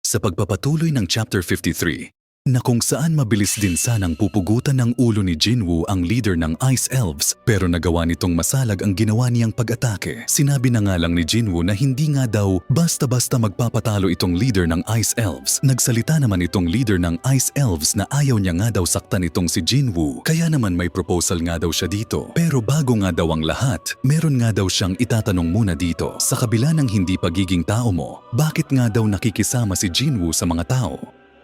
sa pagpapatuloy ng Chapter 53, na kung saan mabilis din sanang pupugutan ng ulo ni Jinwoo ang leader ng Ice Elves pero nagawa nitong masalag ang ginawa niyang pag-atake. Sinabi na nga lang ni Jinwoo na hindi nga daw basta-basta magpapatalo itong leader ng Ice Elves. Nagsalita naman itong leader ng Ice Elves na ayaw niya nga daw saktan itong si Jinwoo, kaya naman may proposal nga daw siya dito. Pero bago nga daw ang lahat, meron nga daw siyang itatanong muna dito. Sa kabila ng hindi pagiging tao mo, bakit nga daw nakikisama si Jinwoo sa mga tao?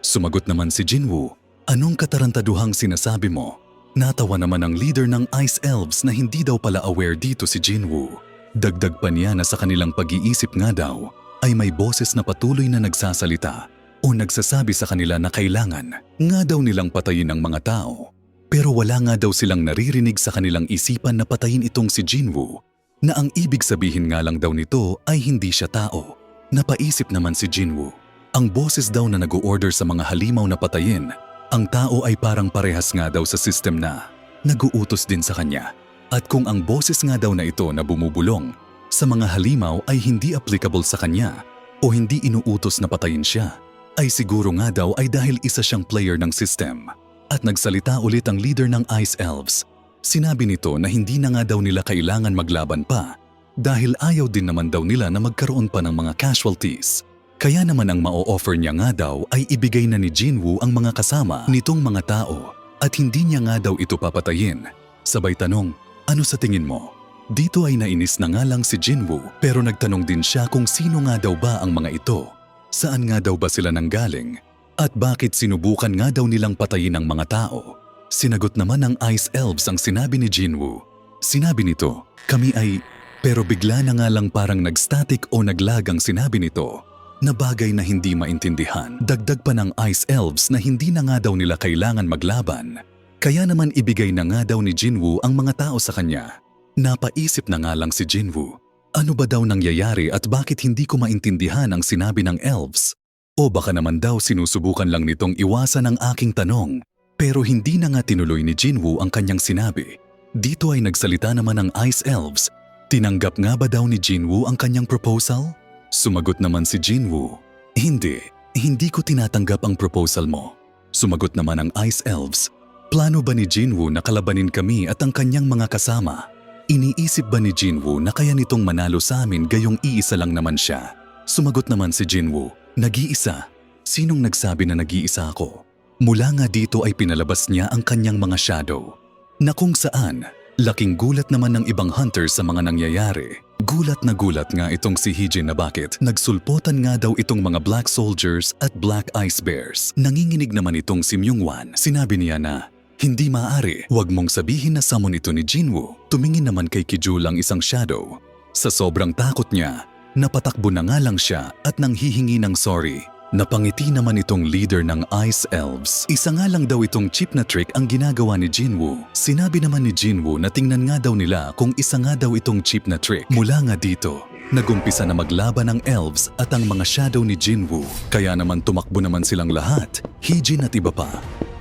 Sumagot naman si Jinwoo, "Anong katarantaduhang sinasabi mo?" Natawa naman ang leader ng Ice Elves na hindi daw pala aware dito si Jinwoo. Dagdag pa niya na sa kanilang pag-iisip nga daw ay may boses na patuloy na nagsasalita o nagsasabi sa kanila na kailangan nga daw nilang patayin ang mga tao. Pero wala nga daw silang naririnig sa kanilang isipan na patayin itong si Jinwoo, na ang ibig sabihin nga lang daw nito ay hindi siya tao. Napaisip naman si Jinwoo. Ang boses daw na nag-o-order sa mga halimaw na patayin, ang tao ay parang parehas nga daw sa system na nag-uutos din sa kanya. At kung ang boses nga daw na ito na bumubulong sa mga halimaw ay hindi applicable sa kanya o hindi inuutos na patayin siya, ay siguro nga daw ay dahil isa siyang player ng system. At nagsalita ulit ang leader ng Ice Elves. Sinabi nito na hindi na nga daw nila kailangan maglaban pa dahil ayaw din naman daw nila na magkaroon pa ng mga casualties. Kaya naman ang ma-o-offer niya nga daw ay ibigay na ni Jinwoo ang mga kasama nitong mga tao at hindi niya nga daw ito papatayin. Sabay tanong, "Ano sa tingin mo?" Dito ay nainis na nga lang si Jinwoo pero nagtanong din siya kung sino nga daw ba ang mga ito, saan nga daw ba sila nanggaling, at bakit sinubukan nga daw nilang patayin ang mga tao. Sinagot naman ng Ice Elves ang sinabi ni Jinwoo. Sinabi nito, "Kami ay..." Pero bigla na nga lang parang nag-static o naglag ang sinabi nito na bagay na hindi maintindihan. Dagdag pa ng Ice Elves na hindi na nga daw nila kailangan maglaban. Kaya naman ibigay na nga daw ni Jinwoo ang mga tao sa kanya. Napaisip na nga lang si Jinwoo, ano ba daw nangyayari at bakit hindi ko maintindihan ang sinabi ng Elves? O baka naman daw sinusubukan lang nitong iwasan ang aking tanong. Pero hindi na nga tinuloy ni Jinwoo ang kanyang sinabi. Dito ay nagsalita naman ang Ice Elves. Tinanggap nga ba daw ni Jinwoo ang kanyang proposal? Sumagot naman si Jinwoo, Hindi ko tinatanggap ang proposal mo." Sumagot naman ang Ice Elves, "Plano ba ni Jinwoo na kalabanin kami at ang kanyang mga kasama? Iniisip ba ni Jinwoo na kaya nitong manalo sa amin gayong iisa lang naman siya?" Sumagot naman si Jinwoo, "Nag-iisa? Sinong nagsabi na nag-iisa ako?" Mula nga dito ay pinalabas niya ang kanyang mga shadow, na kung saan laking gulat naman ng ibang hunters sa mga nangyayari. Gulat na gulat nga itong si Heejin na bakit nagsulpotan nga daw itong mga Black Soldiers at Black Ice Bears. Nanginginig naman itong si Myungwan. Sinabi niya na, "Hindi maaari, wag mong sabihin na summon ito ni Jinwoo." Tumingin naman kay Kijul ang isang shadow. Sa sobrang takot niya, napatakbo na nga lang siya at nanghihingi ng sorry. Napangiti naman itong leader ng Ice Elves. Isa nga lang daw itong cheap na trick ang ginagawa ni Jinwoo. Sinabi naman ni Jinwoo na tingnan nga daw nila kung isa nga daw itong cheap na trick. Mula nga dito, nagumpisa na maglaban ang Elves at ang mga shadow ni Jinwoo. Kaya naman tumakbo naman silang lahat, Heejin at iba pa.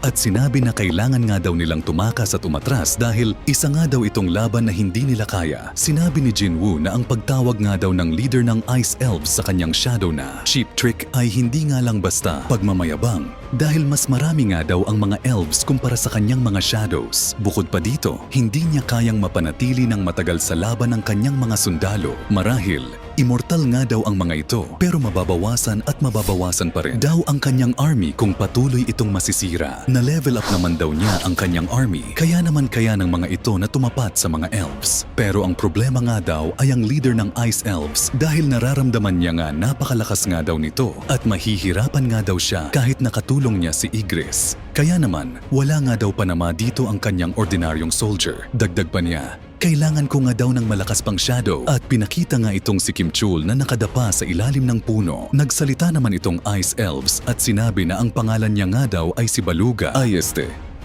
At sinabi na kailangan nga daw nilang tumakas at umatras dahil isa nga daw itong laban na hindi nila kaya. Sinabi ni Jinwoo na ang pagtawag nga daw ng leader ng Ice Elves sa kanyang shadow na cheap trick ay hindi nga lang basta pagmamayabang dahil mas marami nga daw ang mga elves kumpara sa kanyang mga shadows. Bukod pa dito, hindi niya kayang mapanatili ng matagal sa laban ng kanyang mga sundalo. Marahil, immortal nga daw ang mga ito pero mababawasan at mababawasan pa rin daw ang kanyang army kung patuloy itong masisira. Na-level up naman daw niya ang kanyang army kaya naman kaya ng mga ito na tumapat sa mga elves. Pero ang problema nga daw ay ang leader ng Ice Elves dahil nararamdaman niya nga napakalakas nga daw nito at mahihirapan nga daw siya kahit nakatulong niya si Igris. Kaya naman wala nga daw panama dito ang kanyang ordinaryong soldier. Dagdag pa niya, "Kailangan ko nga daw ng malakas pang shadow." At pinakita nga itong si Kim Chul na nakadapa sa ilalim ng puno. Nagsalita naman itong Ice Elves at sinabi na ang pangalan niya nga daw ay si Baluga.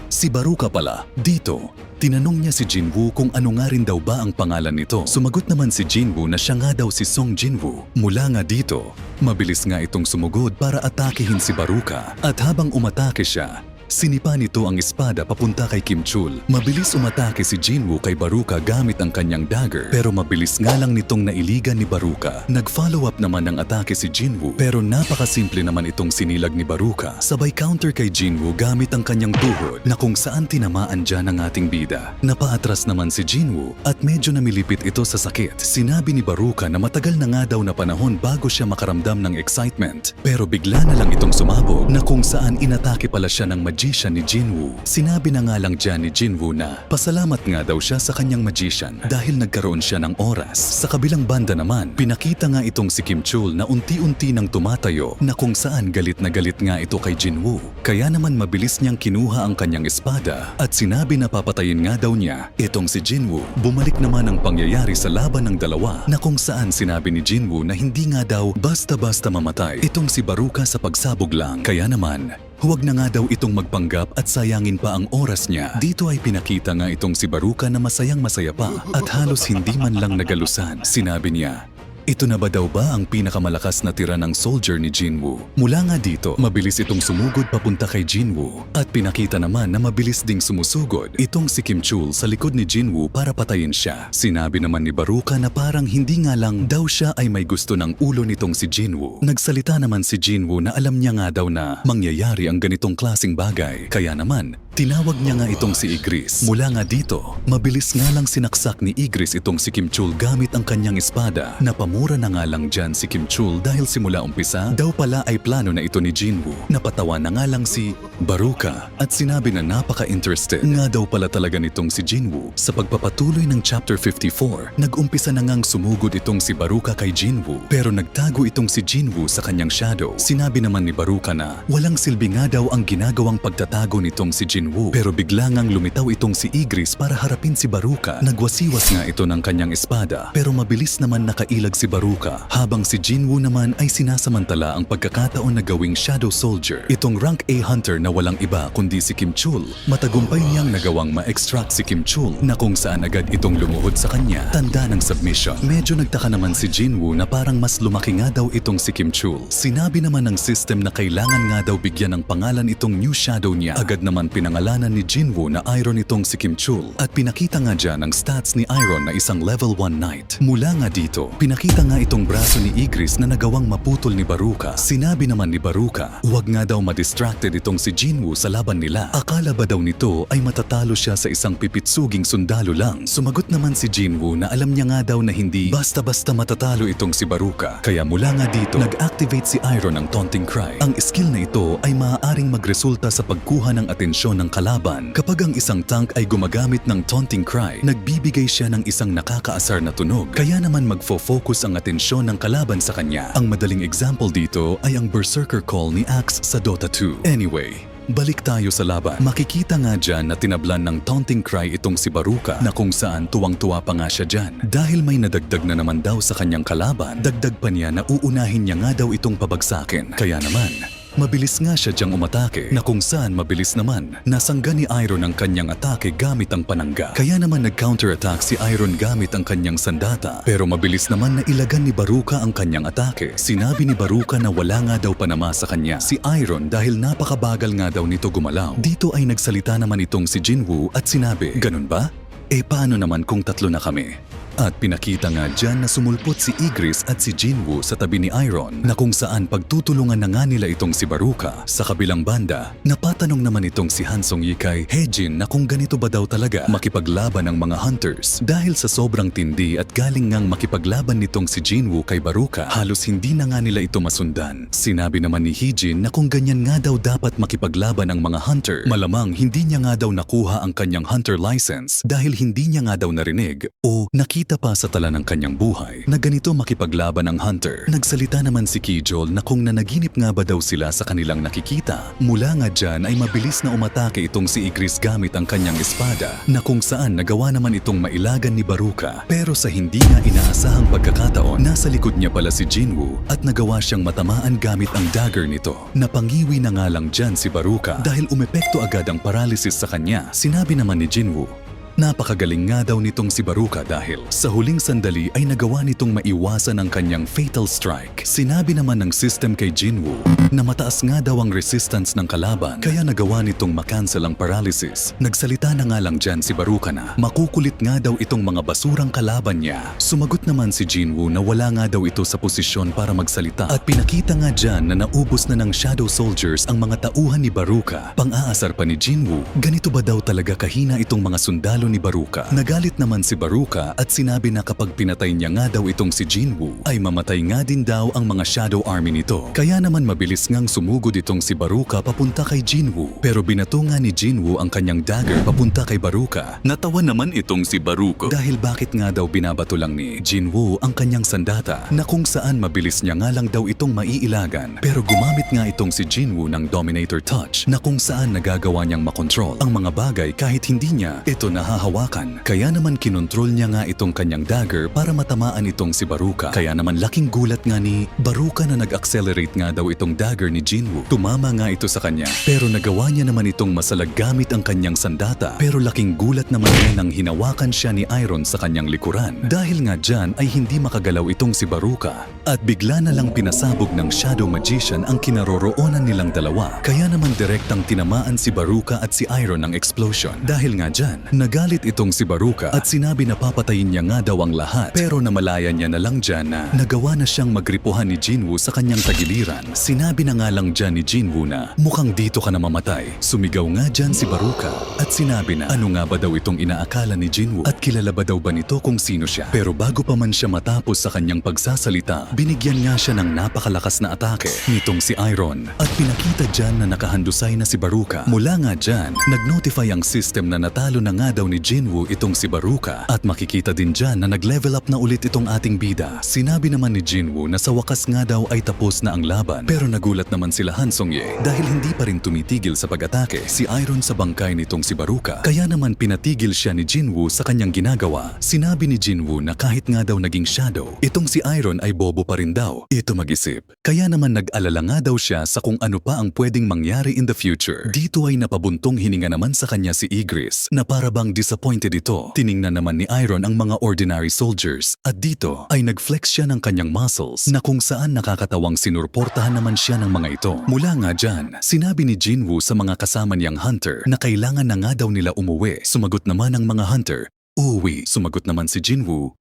Si Baruka pala. Dito, tinanong niya si Jinwoo kung ano nga rin daw ba ang pangalan nito. Sumagot naman si Jinwoo na siya nga daw si Song Jinwoo. Mula nga dito, mabilis nga itong sumugod para atakehin si Baruka. At habang umatake siya, Sinipa nito ang espada papunta kay Kim Chul. Mabilis umatake si Jinwoo kay Baruka gamit ang kanyang dagger, pero mabilis nga lang nitong nailigan ni Baruka. Nag-follow up naman ng atake si Jinwoo, pero napakasimple naman itong sinilag ni Baruka. Sabay counter kay Jinwoo gamit ang kanyang tuhod na kung saan tinamaan dyan ang ating bida. Napaatras naman si Jinwoo at medyo namilipit ito sa sakit. Sinabi ni Baruka na matagal na nga daw na panahon bago siya makaramdam ng excitement, pero bigla na lang itong sumabog na kung saan inatake pala siya ng magician ni Jinwoo. Sinabi na nga lang dyan ni Jinwoo na pasalamat nga daw siya sa kanyang magician dahil nagkaroon siya ng oras. Sa kabilang banda naman, pinakita nga itong si Kim Chul na unti-unti nang tumatayo na kung saan galit na galit nga ito kay Jinwoo. Kaya naman mabilis niyang kinuha ang kanyang espada at sinabi na papatayin nga daw niya itong si Jinwoo. Bumalik naman ang pangyayari sa laban ng dalawa na kung saan sinabi ni Jinwoo na hindi nga daw basta-basta mamatay itong si Baruka sa pagsabog lang. Kaya naman, huwag na nga daw itong magpanggap at sayangin pa ang oras niya. Dito ay pinakita nga itong si Baruka na masayang masaya pa at halos hindi man lang nagalusan. Sinabi niya, ito na ba daw ba ang pinakamalakas na tira ng soldier ni Jinwoo? Mula nga dito, mabilis itong sumugod papunta kay Jinwoo at pinakita naman na mabilis ding sumusugod itong si Kim Chul sa likod ni Jinwoo para patayin siya. Sinabi naman ni Baruka na parang hindi nga lang daw siya ay may gusto ng ulo nitong si Jinwoo. Nagsalita naman si Jinwoo na alam niya nga daw na mangyayari ang ganitong klaseng bagay. Kaya naman, tinawag niya nga itong si Igris. Mula nga dito, mabilis nga lang sinaksak ni Igris itong si Kim Chul gamit ang kanyang espada. Napamura na nga lang dyan si Kim Chul dahil simula umpisa, daw pala ay plano na ito ni Jinwoo. Napatawa na nga lang si Baruka at sinabi na napaka-interested nga daw pala talaga nitong si Jinwoo. Sa pagpapatuloy ng chapter 54, nag-umpisa na ngang sumugod itong si Baruka kay Jinwoo, pero nagtago itong si Jinwoo sa kanyang shadow. Sinabi naman ni Baruka na walang silbi nga daw ang ginagawang pagtatago nitong si Jinwoo, pero bigla ngang lumitaw itong si Igris para harapin si Baruka. Nagwasiwas nga ito ng kanyang espada, pero mabilis naman nakailag si Baruka, habang si Jinwoo naman ay sinasamantala ang pagkakataon na gawing shadow soldier. Itong rank A hunter na walang iba kundi si Kim Chul. Matagumpay niyang nagawang ma-extract si Kim Chul na kung saan agad itong lumuhod sa kanya, tanda ng submission. Medyo nagtaka naman si Jinwoo na parang mas lumaki nga daw itong si Kim Chul. Sinabi naman ng system na kailangan nga daw bigyan ng pangalan itong new shadow niya. Agad naman pinangalanan ni Jinwoo na Iron itong si Kim Chul at pinakita nga dyan ang stats ni Iron na isang level 1 knight. Mula nga dito, pinakita nga itong braso ni Igris na nagawang maputol ni Baruka. Sinabi naman ni Baruka, huwag nga daw ma-distracted itong si Jinwoo sa laban nila. Akala ba daw nito ay matatalo siya sa isang pipitsuging sundalo lang? Sumagot naman si Jinwoo na alam niya nga daw na hindi basta-basta matatalo itong si Baruka. Kaya mula nga dito, nag-activate si Iron ng Taunting Cry. Ang skill na ito ay maaaring magresulta sa pagkuha ng atensyon ng kalaban. Kapag ang isang tank ay gumagamit ng Taunting Cry, nagbibigay siya ng isang nakakaasar na tunog. Kaya naman magfo-focus ang atensyon ng kalaban sa kanya. Ang madaling example dito ay ang Berserker Call ni Axe sa Dota 2. Anyway, balik tayo sa laban. Makikita nga dyan na tinablan ng Taunting Cry itong si Baruka na kung saan tuwang-tuwa pa nga siya dyan. Dahil may nadagdag na naman daw sa kanyang kalaban, dagdag pa niya na uunahin niya nga daw itong pabagsakin. Kaya naman, mabilis nga siya diyang umatake na kung saan mabilis naman nasangga ni Iron ang kanyang atake gamit ang panangga. Kaya naman nag-counter-attack si Iron gamit ang kanyang sandata, pero mabilis naman na ilagan ni Baruka ang kanyang atake. Sinabi ni Baruka na wala nga daw panama sa kanya si Iron dahil napakabagal nga daw nito gumalaw. Dito ay nagsalita naman itong si Jinwoo at sinabi, ganun ba? Paano naman kung tatlo na kami? At pinakita nga dyan na sumulpot si Igris at si Jinwoo sa tabi ni Iron na kung saan pagtutulungan na nga nila itong si Baruka. Sa kabilang banda, napatanong naman itong si Hansong Yi kay Hejin na kung ganito ba daw talaga makipaglaban ng mga hunters. Dahil sa sobrang tindi at galing ngang makipaglaban nitong si Jinwoo kay Baruka, halos hindi na nga nila ito masundan. Sinabi naman ni Hejin na kung ganyan nga daw dapat makipaglaban ang mga hunter, malamang hindi niya nga daw nakuha ang kanyang hunter license dahil hindi niya nga daw narinig o nakita pa sa tala ng kanyang buhay na ganito makipaglaban ang hunter. Nagsalita naman si Kijol na kung nanaginip nga ba daw sila sa kanilang nakikita. Mula nga dyan ay mabilis na umatake itong si Igris gamit ang kanyang espada na kung saan nagawa naman itong mailagan ni Baruka. Pero sa hindi nga inaasahang pagkakataon, nasa likod niya pala si Jinwoo at nagawa siyang matamaan gamit ang dagger nito. Napangiwi na nga lang dyan si Baruka dahil umepekto agad ang paralysis sa kanya. Sinabi naman ni Jinwoo, Napakagaling nga daw nitong si Baruka dahil sa huling sandali ay nagawa nitong maiwasan ang kanyang fatal strike. Sinabi naman ng system kay Jinwoo na mataas nga daw ang resistance ng kalaban kaya nagawa nitong makancel ang paralysis. Nagsalita na nga lang dyan si Baruka na makukulit nga daw itong mga basurang kalaban niya. Sumagot naman si Jinwoo na wala nga daw ito sa posisyon para magsalita at pinakita nga dyan na naubos na ng Shadow Soldiers ang mga tauhan ni Baruka. Pang-aasar pa ni Jinwoo, ganito ba daw talaga kahina itong mga sundalo ni Baruka? Nagalit naman si Baruka at sinabi na kapag pinatay niya nga daw itong si Jinwoo ay mamatay nga din daw ang mga Shadow Army nito. Kaya naman mabilis ngang sumugod itong si Baruka papunta kay Jinwoo. Pero binato nga ni Jinwoo ang kanyang dagger papunta kay Baruka. Natawa naman itong si Baruka dahil bakit nga daw binabato lang ni Jinwoo ang kanyang sandata na kung saan mabilis niya nga lang daw itong maiilagan. Pero gumamit nga itong si Jinwoo ng Dominator Touch na kung saan nagagawa niyang makontrol ang mga bagay kahit hindi niya ito nahahawakan. Kaya naman kinontrol niya nga itong kanyang dagger para matamaan itong si Baruka. Kaya naman laking gulat nga ni Baruka na nag-accelerate nga daw itong dagger ni Jinwoo. Tumama nga ito sa kanya pero nagawa niya naman itong masalag gamit ang kanyang sandata. Pero laking gulat naman niya nang hinawakan siya ni Iron sa kanyang likuran. Dahil nga dyan ay hindi makagalaw itong si Baruka at bigla na lang pinasabog ng Shadow Magician ang kinaroroonan nilang dalawa. Kaya naman direktang tinamaan si Baruka at si Iron ng explosion. Dahil nga dyan, nagalit itong si Baruka at sinabi na papatayin niya nga daw ang lahat. Pero namalayan niya na lang dyan na nagawa na siyang magripuhan ni Jinwoo sa kanyang tagiliran. Sinabi na nga lang dyan ni Jinwoo na mukhang dito ka na mamatay. Sumigaw nga dyan si Baruka at sinabi na ano nga ba daw itong inaakala ni Jinwoo at kilala ba daw ba nito kung sino siya. Pero bago pa man siya matapos sa kanyang pagsasalita, binigyan nga siya ng napakalakas na atake nitong si Iron at pinakita dyan na nakahandusay na si Baruka. Mula nga dyan, nag-notify ang system na natalo na nga daw ni Jinwoo itong si Baruka at makikita din dyan na nag-level up na ulit itong ating bida. Sinabi naman ni Jinwoo na sa wakas nga daw ay tapos na ang laban pero nagulat naman sila Han Sung-ye dahil hindi pa rin tumitigil sa pag-atake si Iron sa bangkay nitong si Baruka. Kaya naman pinatigil siya ni Jinwoo sa kanyang ginagawa. Sinabi ni Jinwoo na kahit nga daw naging shadow, itong si Iron ay bobo pa rin daw. Ito mag-isip. Kaya naman nag-alala nga daw siya sa kung ano pa ang pwedeng mangyari in the future. Dito ay napabuntong hininga naman sa kanya si Igris na para bang disappointed ito. Tiningnan naman ni Iron ang mga ordinary soldiers at dito ay nag-flex siya ng kanyang muscles na kung saan nakakatawang sinurportahan naman siya ng mga ito. Mula nga dyan, sinabi ni Jinwoo sa mga kasama niyang hunter na kailangan na nga daw nila umuwi. Sumagot naman ang mga hunter, uuwi. Sumagot naman si Jinwoo,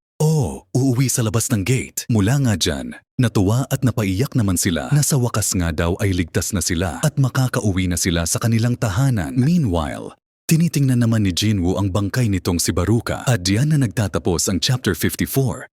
uuwi sa labas ng gate. Mula nga dyan, natuwa at napaiyak naman sila na sa wakas nga daw ay ligtas na sila at makakauwi na sila sa kanilang tahanan. Meanwhile, tinitingnan naman ni Jinwoo ang bangkay nitong si Baruka at diyan na nagtatapos ang chapter 54.